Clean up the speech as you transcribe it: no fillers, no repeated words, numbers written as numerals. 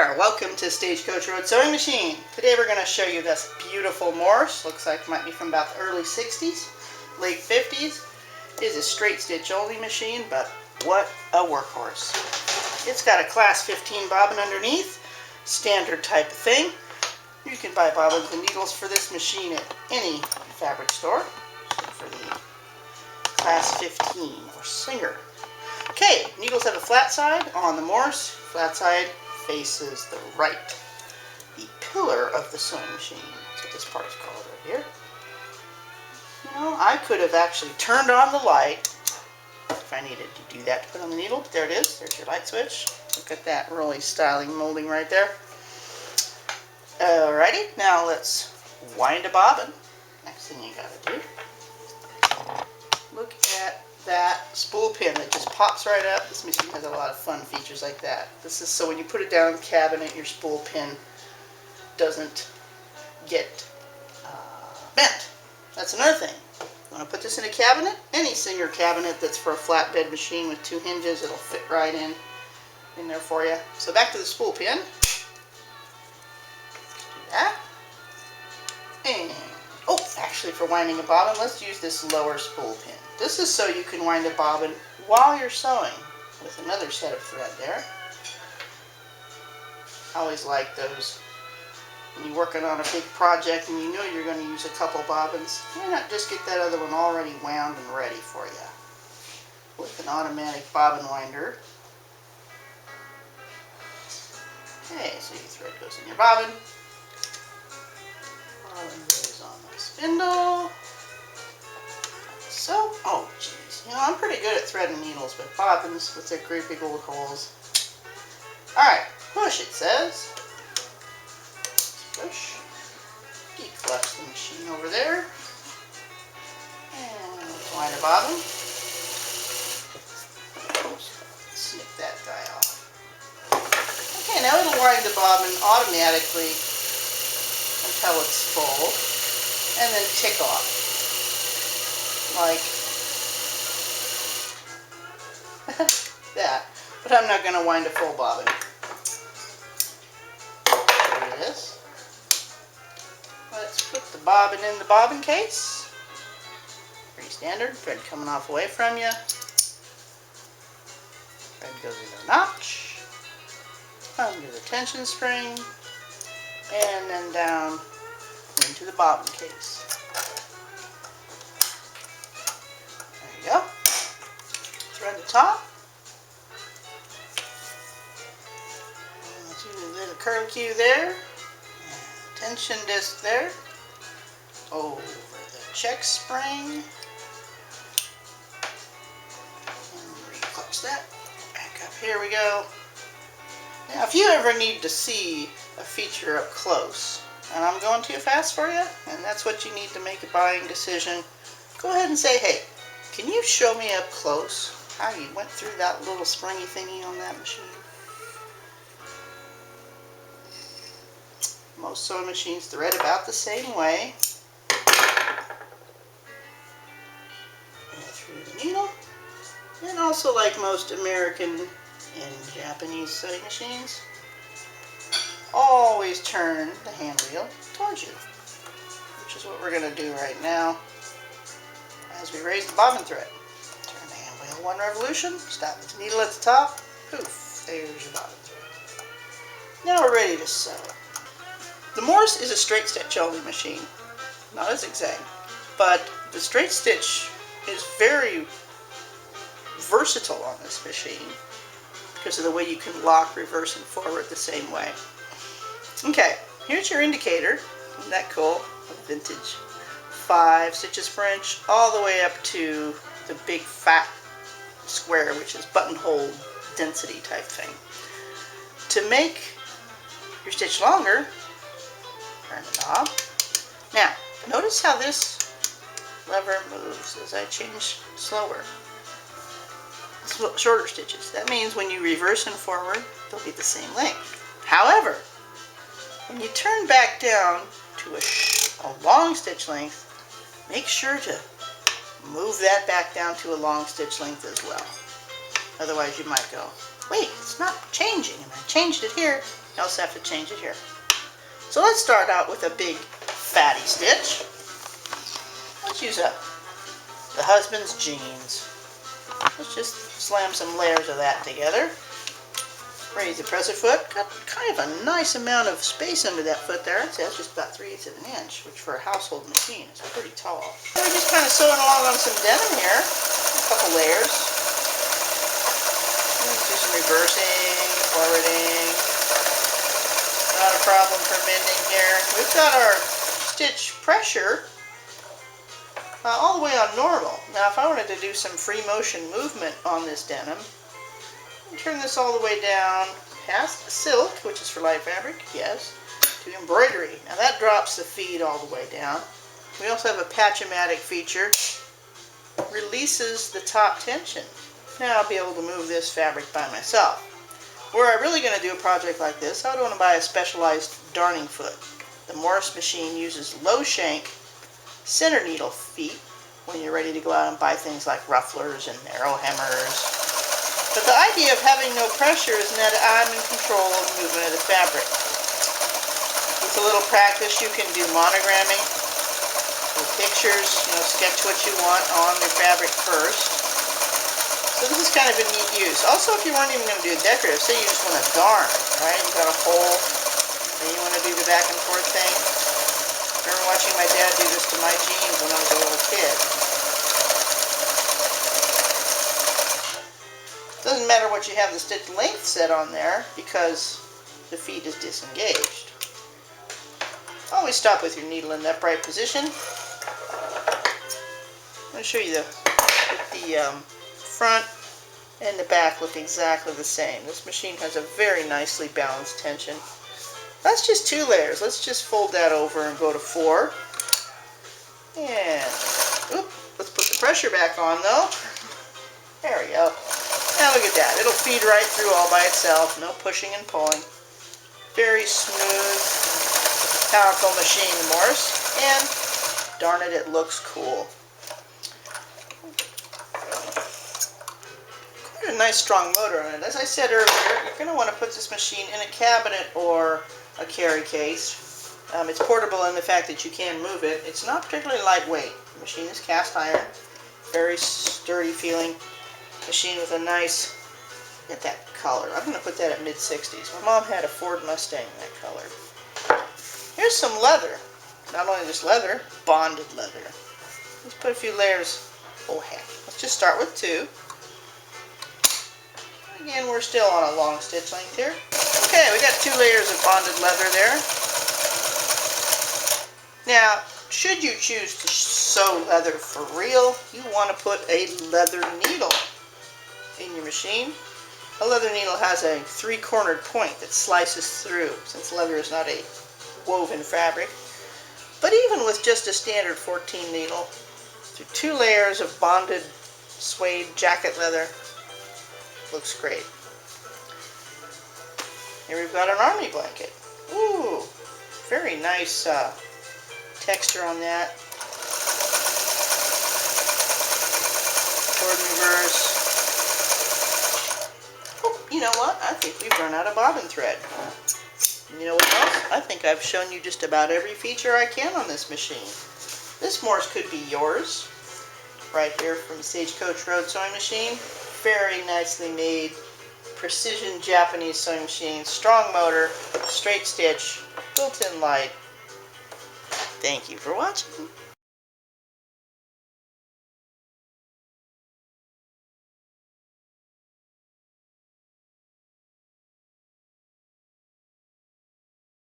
there! Welcome to Stagecoach Road Sewing Machine. Today we're going to show you this beautiful Morse. Looks like it might be from about the early 60s, late 50s. It is a straight stitch only machine, but what a workhorse. It's got a class 15 bobbin underneath, standard type of thing. You can buy bobbins and needles for this machine at any fabric store, except for the class 15 or Singer. Okay, needles have a flat side on the Morse. Flat side faces the right. The pillar of the sewing machine. That's what this part is called right here. You know, I could have actually turned on the light if I needed to do that to put on the needle, but there it is. There's your light switch. Look at that really styling molding right there. Alrighty, now let's wind a bobbin. Next thing you gotta do, look at that spool pin that just pops right up. This machine has a lot of fun features like that. This is so when you put it down in the cabinet, your spool pin doesn't get bent. That's another thing. You want to put this in a cabinet? Any Singer cabinet that's for a flatbed machine with 2 hinges, it'll fit right in there for you. So back to the spool pin. Do that. And, oh, actually for winding a bobbin, let's use this lower spool pin. This is so you can wind a bobbin while you're sewing with another set of thread there. I always like those when you're working on a big project and you know you're going to use a couple bobbins. Why not just get that other one already wound and ready for you with an automatic bobbin winder. Okay, so your thread goes in your bobbin. Bobbin goes on the spindle. So, oh jeez, you know, I'm pretty good at threading needles with bobbins with their great big old holes. Alright, push it says. Push. Deflux the machine over there. And wind a bobbin. Snip that guy off. Okay, now it'll wind the bobbin automatically until it's full, and then tick off. Like that, but I'm not going to wind a full bobbin. There it is. Let's put the bobbin in the bobbin case. Pretty standard. Thread coming off away from you. Thread goes in the notch, under the tension spring, and then down into the bobbin case. Go. Thread the top. And do the curl cue there. And tension disc there. Over the check spring. And reclutch that. Back up. Here we go. Now, if you ever need to see a feature up close, and I'm going too fast for you, and that's what you need to make a buying decision, go ahead and say, hey, can you show me up close how you went through that little springy thingy on that machine? Most sewing machines thread about the same way. And through the needle. And also, like most American and Japanese sewing machines, always turn the hand wheel towards you, which is what we're going to do right now. As we raise the bobbin thread, turn the hand wheel 1 revolution, stop the needle at the top, poof, there's your bobbin thread. Now we're ready to sew. The Morse is a straight stitch only machine, not a zigzag, but the straight stitch is very versatile on this machine because of the way you can lock, reverse, and forward the same way. Okay, here's your indicator. Isn't that cool? A vintage 5 stitches per inch, all the way up to the big fat square, which is buttonhole density type thing. To make your stitch longer, turn the knob. Now, notice how this lever moves as I change slower. Shorter stitches. That means when you reverse and forward, they'll be the same length. However, when you turn back down to a long stitch length, make sure to move that back down to a long stitch length as well. Otherwise you might go, wait, it's not changing, and I changed it here. You also have to change it here. So let's start out with a big fatty stitch. Let's use the husband's jeans. Let's just slam some layers of that together. Raise the presser foot. Got kind of a nice amount of space under that foot there. I'd say that's just about 3/8 of an inch, which for a household machine is pretty tall. We're just kind of sewing along on some denim here. A couple layers. Let's do some reversing, forwarding. Not a problem for mending here. We've got our stitch pressure all the way on normal. Now if I wanted to do some free motion movement on this denim, turn this all the way down past silk, which is for light fabric, yes, to embroidery. Now that drops the feed all the way down. We also have a patch-o-matic feature, releases the top tension. Now I'll be able to move this fabric by myself. Were I really going to do a project like this, I would want to buy a specialized darning foot. The Morse machine uses low shank center needle feet when you're ready to go out and buy things like rufflers and arrow hammers. But the idea of having no pressure is that I'm in control of the movement of the fabric. With a little practice, you can do monogramming with pictures, sketch what you want on your fabric first. So this is kind of a neat use. Also, if you weren't even going to do a decorative, say you just want to darn, right? You got a hole, and you want to do the back and forth thing. I remember watching my dad do this to my jeans when I was a little kid. Doesn't matter what you have the stitch length set on there because the feed is disengaged. Always stop with your needle in the upright position. I'm going to show you the front and the back look exactly the same. This machine has a very nicely balanced tension. That's just 2 layers. Let's just fold that over and go to 4. And let's put the pressure back on though. There we go. Now look at that. It'll feed right through all by itself. No pushing and pulling. Very smooth, powerful machine, the Morse. And darn it, it looks cool. Quite a nice strong motor on it. As I said earlier, you're going to want to put this machine in a cabinet or a carry case. It's portable in the fact that you can move it. It's not particularly lightweight. The machine is cast iron. Very sturdy feeling machine with a nice, get that color. I'm going to put that at mid-60s. My mom had a Ford Mustang in that color. Here's some leather. Not only just leather, bonded leather. Let's put a few layers. Oh heck. Let's just start with 2. Again, we're still on a long stitch length here. Okay, we got 2 layers of bonded leather there. Now, should you choose to sew leather for real, you want to put a leather needle in your machine. A leather needle has a 3-cornered point that slices through, since leather is not a woven fabric. But even with just a standard 14 needle, through 2 layers of bonded suede jacket leather, looks great. Here we've got an army blanket. Ooh, very nice texture on that. Forward and reverse. Oh, you know what? I think we've run out of bobbin thread. And you know what else? I think I've shown you just about every feature I can on this machine. This Morse could be yours. Right here from Stagecoach Road Sewing Machine. Very nicely made, precision Japanese sewing machine, strong motor, straight stitch, built-in light. Thank you for watching.